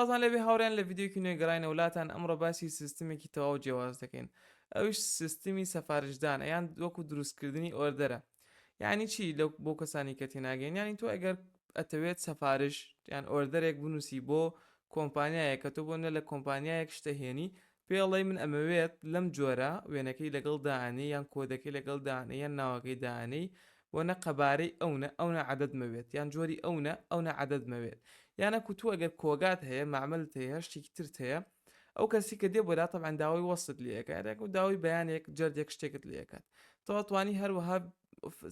ئازان لەبێ هاوڕێن لە ڤیدیۆکی نوێ گەڕاینە وڵاتان ئەمڕۆ باسی سیستمێکی تەواو جیاواز دەکەین. ئەوش سیستمی سەفارشدانە یان وەکو دروستکردنی ئۆردەرە. یعنی چی لەو بۆ کەسانی کە تێناگەین، یانی تۆ ئەگەر ئەتەوێت سەفارش یان ئۆردەرێک بنووسی بۆ کۆمپانیایە کە تۆ بۆ نە لە کۆمپانیایەک شتەهێنی پێڵێ من ئەمەوێت لەم جۆرە وێنەکەی لەگەڵ داانەی یان کۆدەکەی لەگەڵ داانەی یان ناوەکەی داانەی بۆ نە قەبارەی ئەوە عەدەد مەوێت یان جۆری ئەوە عەدەد مەوێت یانەکو تو ئەگەر کۆگات هەیە معملت هەیە شتێکی ترت هەیە ئەو کەسی کە دێ بۆدا تەبعاً داوای وەست لێکات و داوای بەیانێک جەردێک شتێکت لێکات تەواتوانی هەروەها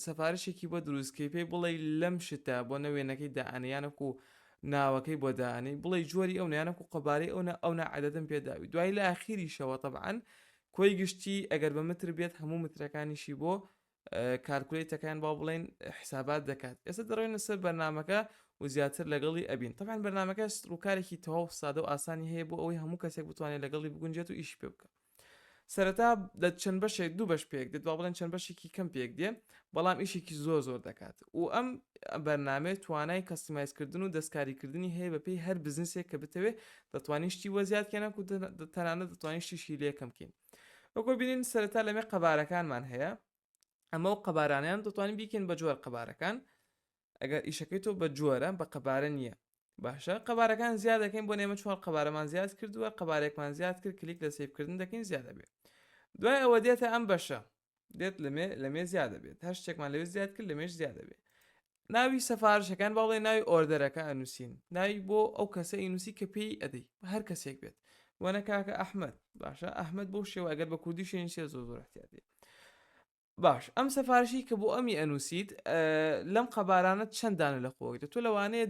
سەفارشێکی بۆ دروستکەی پێی بڵێ لەم شتە بۆ نەوێنەکەی داانیانەکو ناوەکەی بۆ داانەی بڵێ جۆری ئەو نیانەکو قەبارەی ئەو عەدەدەم پێداوی دوای لە ئاخیریشەوە تەبعاً کۆی گشتی ئەگەر بە متر بێت هەموو مترەکانیشی بۆ کارکولیتەکان با بڵێن حسابات دەکات. ئێستا دەڕۆینە سەر بەرنامەکە و زیاتر لەگەڵی ئەبین. طبعاً بەرنامەکە ڕووکارێکی تەواو سادە و ئاسانی هەیە بۆ ئەوەی هەموو کەسێک بتوانێت لەگەڵی بگونجێت و ئیش پێ بکە. سەرەتا لە چەند بەشێک دوو بەش پێک دێت با بڵێن چەند بەشێکی کەم پێک دێ بەڵام ئیشێکی زۆر دەکات و ئەم بەرنامێ توانای کەستمایزکردن و دەستکاریکردنی هەیە بەپێی هەر بزنسێک کە بتەوێت دەتوانین شتی وەزیادکەنە و تەنانەت دەتوانین شتیشی لێ کەم بکەین. وەکو بینین سەرەتا لەمێ قەبارەکانمان هەیە ئەمە و قەبارانیان دەتوانین بیکەین بە جۆر قەبارەکان ئەگەر ئیشەکەی تۆ بە جۆرە بە قەبارە نییە باشە قەبارەکان زیاد دەکەین بۆ نێمە چوار قەبارەمان زیاد کردووە قەبارێکمان زیاد کرد کلیک لە سیڤکردن دەکەین زیادە بێت دوای ئەوە دێتە ئەم بەشە دێت لەمێ زیادە بێت هەر شتێکمان لەوێ زیاد کرد لەمێش زیادە بێت ناوی سەفارشەکان باڵێ ناوی ئۆردەرەکە ئەنووسین ناوی بۆ ئەو کەسە ئینووسی کە پێی ئەدەی هەر کەسێک بێت وەنە کاکە ئەحمەد باشە ئەحمەد بۆ شێوە ئەگەر بە کوردی شوێنی زۆر احتیاطی باش ئەم سەفارشی کە بۆ ئەمی ئەنووسیت لەم قەبارانە چەندانە لە خۆیت تۆ لەوانەیە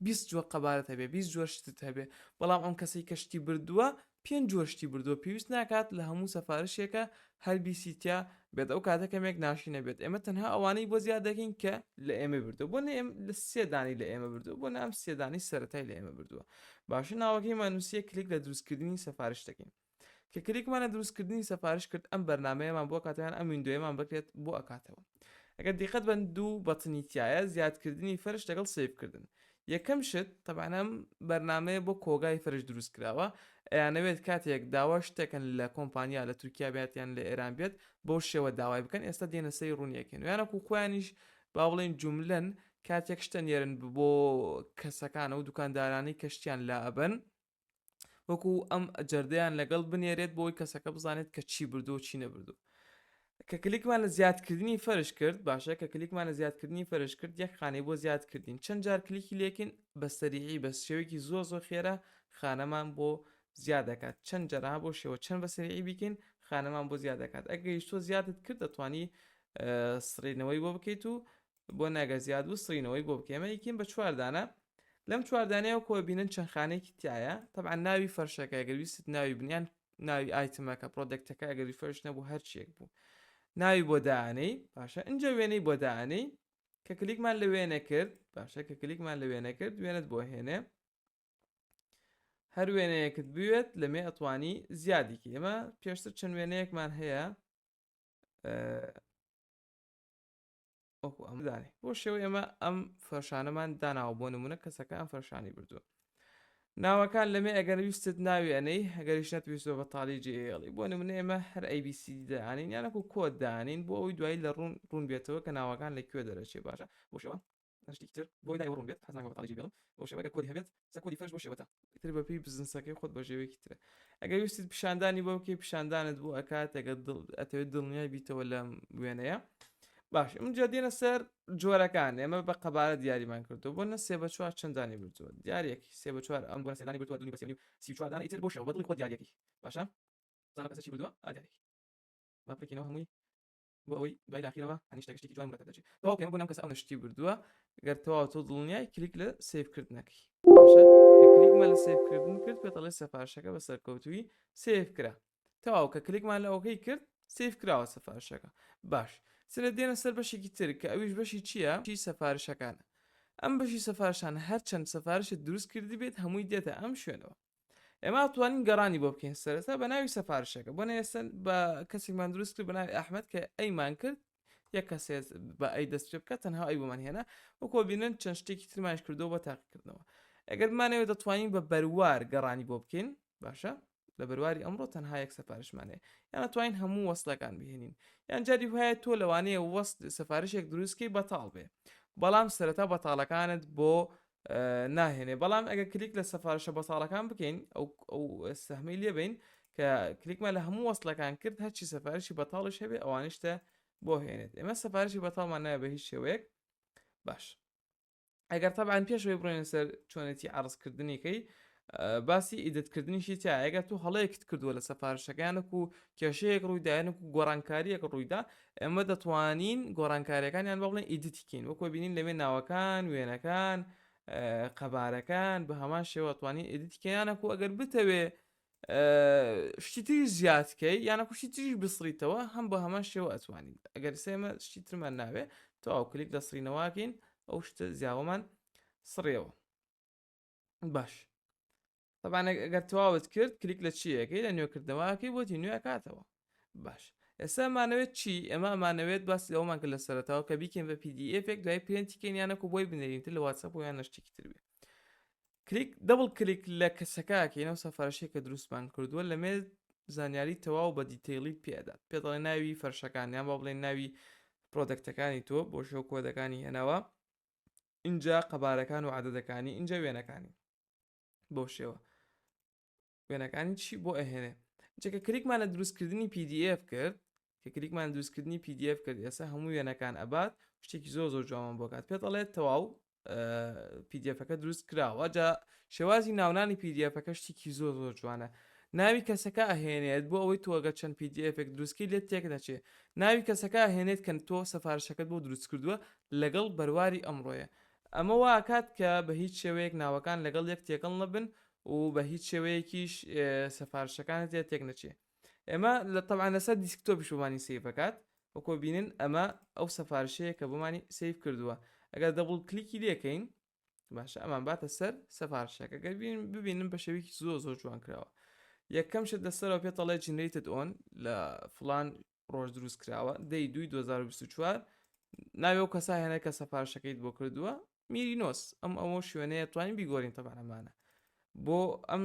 20 جۆر قەبارەت هەبێ 20 جۆر شتت هەبێ بەڵام ئەم کەسی کەشتی بردووە 5 جۆر شتی بردووە پێویست ناکات لە هەموو سەفارشێکە هەر بیسیتیا بێت ئەو کاتە کەمێک ناشینە بێت ئێمە تەنها ئەوانەی بۆ زیاد دەکەین کە لە ئێمە بردو بۆ لە سێدانی لە ئێمە بردو بۆ نام سێدانی سەرەتای لە ئێمە بردووە باشە ناوەکەی مانووسیە کلیک لە دروستکردنی سەفارش دەکەین کە کلیکمانە دروستکردنی سەفارش کرد ئەم بەرنمەیەمان بۆ کاتیان ئەم ویندۆیەمان بکرێت بۆ ئەکاتەوە ئەگەر دیقەت بن دوو بەتنیتیایە زیادکردنی فەرش لەگەڵ سیڤکردن یەکەم شت تەبانەم بەرنمەیە بۆ کۆگای فەرش دروست کراوە ئەیانەوێت کاتێک داوا شتێکن لە کۆمپانیا لە تورکیا بێتیان لە ئێران بێت بۆ شێوە داوای بکەن ئێستا دێنە سەی ڕوونیەکەن یانەکو خۆیانیش با بڵێن جوملەن کاتێک شتە نێرن بۆ کەسەکانە و دوکاندارانی کەشتیان لا ئەبن وەکو ئەم جەردەیان لەگەڵ بنێرێت بۆی کەسەکە بزانێت کە چی بردو و چی نەبردو کە کلیکمان لە زیادکردنی فەرش کرد باشە کە کلیکمان لە زیادکردنی فەرش کرد یەک خانەی بۆ زیادکردین چەند جار کلیکی لێکن بە سەریعی بە شێوەیەکی زۆر خێرا خانەمان بۆ زیاد دەکات چەند جەرا بۆ شێوە چەند بە سەریعی بیکەین خانەمان بۆ زیاد دەکات ئەگەر تۆ زیادت کرد دەتوانی سڕینەوەی بۆ بکەیت و بۆ ناگە زیاد و سڕینەوەی بۆ بکەمە یکین بە چواردانە لەم چواردانەیە کۆ بینن چەند خانێکی تایە طبعا ناوی فەرشەکە گەویست ناوی بنیان ناوی ئایتمەکە پرۆدەکتەکە ئەگەری فەرش نەبوو هەرچیەک بوو ناوی بۆ داانەی باشە اینجا وێنەی بۆ داانەی کە کلیکمان لە وێنە کرد باشە کە کلیکمان لە وێنە کرد وێنت بۆ هێنێ هەر وێنەیەکت بوێت لەمێ ئەتوانی زیادیکی ئێمە پێشتر چەند وێنەیەکمان هەیە ئەمدانی بۆ شێوە ئێمە ئەم فەرشانەمان داناوە بۆ نمونە کەسەکە ئەم فەرشانی بردووە ناوەکان لەمێ ئەگەر ویستت ناوی ئەنەی ئەگەریش نەتویستەوە بە تاڵی جێڵی بۆ نمونە ئێمە هەر ABC دانین یانەکو کۆد دانین بۆ ئەوی دوایی لە ڕوون بێتەوە کە ناوەکان لەکوێ دەرەچێ باشە بۆ شێوە شتێکتر بۆی دای ڕوون بێت حەزناکە بە تاڵی جێبێڵم بۆ شێوە کۆدی هەبێت کۆدی فەرش بۆ شێوەتە تر بەپێی بزنسەکەی خۆت بە ژێوەیەکی ترە ئەگەر ویستت پیشاندانی بۆ بکەی پیشاندانت بوو ئەکات ئەگەر ئەتەوێت دڵنیای بیتەوە لەم وێنەیە باش ئەمجا دێنە سەر جۆرەکان ئێمە بە قەبارە دیاریمان کردو بۆ نە سێ بە چوار چەندانی بردووە دیارێکی سێ بە چوار ئەم بۆ سێدانی بردووە دوی بە سێنی و سی چواردانی ئیتر بۆ شەوە بەدڵی خۆ دیارێکی باشە زانە کەسە چی بردووە ئادیارێکی با بکەینەوە هەمووی بۆ ئەوەی دوای لاخیرەوە هەنی شتێکی جوان مرتب دەچێت تەواو کەمە بۆ نام کەسە ئەو نشتی بردووە گەر تەواو تۆ دڵنیای کلیک لە سیڤکردنەکەی باشە کە کلیکمان لە سیڤکردن کرد پێتەڵێ سەفارشەکە بە سەرکەوتووی سیڤ کرا تەواو کە کلیکمان لە ئەوکەی کرد سیڤ کراوە سەفارشەکە باش سرە دێنە سەر بەشێکی تر کە ئەویش بەشی چییە؟ چی سەفارشەکانە ئەم بەشی سەفارشان هەر چەند سەفارشت دروست کردی بێت هەمووی دێتە ئەم شوێنەوە ئێمە توانین گەڕانی بۆ بکەین سەرەتا بە ناوی سەفارشەکە بۆ ئێستا بە کەسێکمان دروست کرد بە ناوی ئەحمەد کە ئەیمان کرد یەک کەسێ بە ئەی دەست پێ بکات تەنها ئەی بۆمان هێنا وەکۆ بینن چەند شتێکی ترمانش کردەوە بە تاقیکردنەوە ئەگەر بمانەوێت دەتوانین بە بەروار گەڕانی بۆ بکەین باشە لە بەرواری ئەمڕۆ تەنها یەک سەفارشمانەیە یان ئەتوانین هەموو وەستلەکان بهێنین یان جاری وایە تۆ لەوانەیە وەست سەفارشێک دروستکەی بەتاڵ بێ بەڵام سەرەتا بەتاڵەکانت بۆ ناهێنێ بەڵام ئەگە کلیک لە سەفارشە بەتاڵەکان بکەین ئەو سەهمەی لێبین کە کلیکمان لە هەموو وەستلەکان کرد هەرچی سەفارشی بەتاڵش هەبێ ئەوانشتە بۆ هێنێت ئێمە سەفارشی بەتاڵمان نایە بە هیچ شێوەیەک باش ئەگەر تەبعاً پێشەوەی بڕۆینە سەر چۆنێتی عەرزکردنیکەی باسی ئیدتکردنیشی تایە ئەگەر تو هەڵەیەکت کردووە لە سەفارشەکانێک و کێشەیەک ڕوویداەنێک و گۆڕانکاریەک ڕوویدا ئێمە دەتوانین گۆڕانکاریەکانیان بە بڵێن ئیدتیکەین وەکو بینین لەوێ ناوەکان وێنەکان قەبارەکان بە هەمان شێوە توانین ئیدتیکەیانەک و ئەگەر بتەوێ شتی تری زیادکەی یانەکوشتی تریش بسڕیتەوە هەم بە هەمان شێوە ئەتوانین ئەگەر سێمە شتی ترمان ناوێ تەواو کلیک لە سڕینەوەکەین ئەو شتە زیاوەمان سڕێەوە باش طبعا ئەگەر تەواوت کرد کلیک لە چیەکەی لە نوێکردنەوەکەی بۆتی نوێ کاتەوە باش ئێستا مانەوێت چی ئەمە ئەمانەوێت باسی ئەومان کرد لە سەرەتاوە کە بیکەین بە پDFێک دوای پرێنتیکەینیانەکە بۆی بنێرینتر لە واتسەپ و یان نەشتێکی تر بێ کلیک دەبڵ کلیک لە کەسەکەکەینەوە سەفارشەیە کە دروستمان کردووە لەمێ زانیاری تەواو بە دیتەیلی پێدات پێدەڵێ ناوی فەرشەکانیان بە بڵێن ناوی پرۆدەکتەکانی تۆ بۆ شەو کۆدەکانی هێناوە اینجا قەبارەکان و عەدەدەکانی اینجا وێنەکانی بۆ شێوە وێنەکانی چی بۆ ئەهێنێ جێکە کلیکمان لە دروستکردنی PDF کرد کە کلیکمان دروستکردنی PDF کرد ئێستا هەموو وێنەکان ئەبات شتێکی زۆر جوان بۆ کات پێت ئەڵێت تەواو PDFەکە دروست کراوە جا شێوازی ناونانی PDFەکە شتێکی زۆر جوانە ناوی کەسەکە ئەهێنێت بۆ ئەوەی تۆگە چەند PDFێک دروستکەی لێت تێک دەچێت ناوی کەسەکە ئەهێنێت کە تۆ سەفارشەکەت بۆ دروست کردووە لەگەڵ بەرواری ئەمڕۆیە ئەمە واکات کە بە هیچ شێوەیەک ناوەکان لەگەڵ یەک تێکەڵ نەبن و بە هیچ شێوەیەکیش سەفارشەکانت تێک نەچێ ئێمە لە تەبعاً لەسەر دیسکتۆپیش بمانی سیڤەکات وەکۆ بینن ئەمە ئەو سەفارشەیە کە بمانی سیڤ کردووە ئەگەر دەبڵ کلیکی لێکەین باشە ئەمان باتە سەر سەفارشەکە گەر ببینن بە شێوەیەکی زۆر جوان کراوە یەکەم شت لەسەرەوە پێتەڵێ جنریتد ئۆن لە فڵان ڕۆژ دروست کراوە دەی 2024 ناوێ و کەسا هێنە کە سەفارشەکەیت بۆ کردووە میرینۆس ئەمە شوێنەیە توانین بیگۆڕین تەبانەمانە بۆ ئەم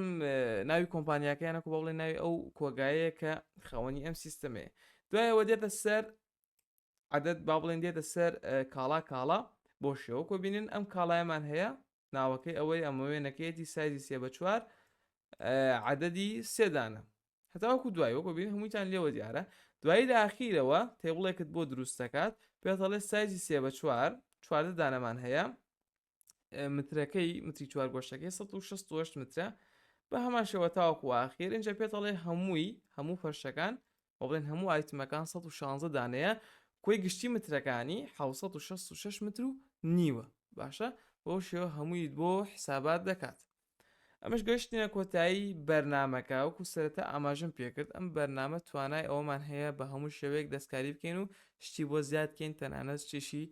ناوی کۆمپانیاکەیانەکو بە بڵێ ناوی ئەو کۆگایەیە کە خەوەنی ئەم سیستەمەیە دوایەوە دێتە سەر عەدەد با بڵێن دێتە سەر کاڵا بۆ شێوەکۆ بینن ئەم کاڵایەمان هەیە ناوەکەی ئەوەی ئەمە وێنەکەیەتی سایزی 3/4 عەدەدی 3 دانە هەتاوەکو دوای وەکو بین هەموویتان لێوە دیارە دوایی لە ئاخیرەوە تێبڵێکت بۆ دروستەکات پێتەڵێ سایزی 3/4 چواردە دانەمان هەیە مترەکەی متری چوار گۆشتەکەی 168 مترە بە هەمان شێوە تاوەکو ئاخیر اینجا پێتەڵێ هەموو فەرشەکان بە بڵێن هەموو ئایتمەکان 116 دانەیە کۆی گشتی مترەکانی 766 متر و نیوە باشە بۆ شێوە هەمووی بۆ حسابات دەکات ئەمەش گەشتینە کۆتایی بەرنامەکە وەکو سەرەتا ئاماژەم پێکرد ئەم بەرنامە توانای ئەوەمان هەیە بە هەموو شێوەیەک دەستکاری بکەین و شتی بۆ زیادکەین تەنانەت چێشی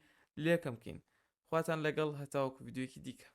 لێکەم بکەین خواتان لەگەڵ هەتاوەکو ڤیدیۆیەکی دیکە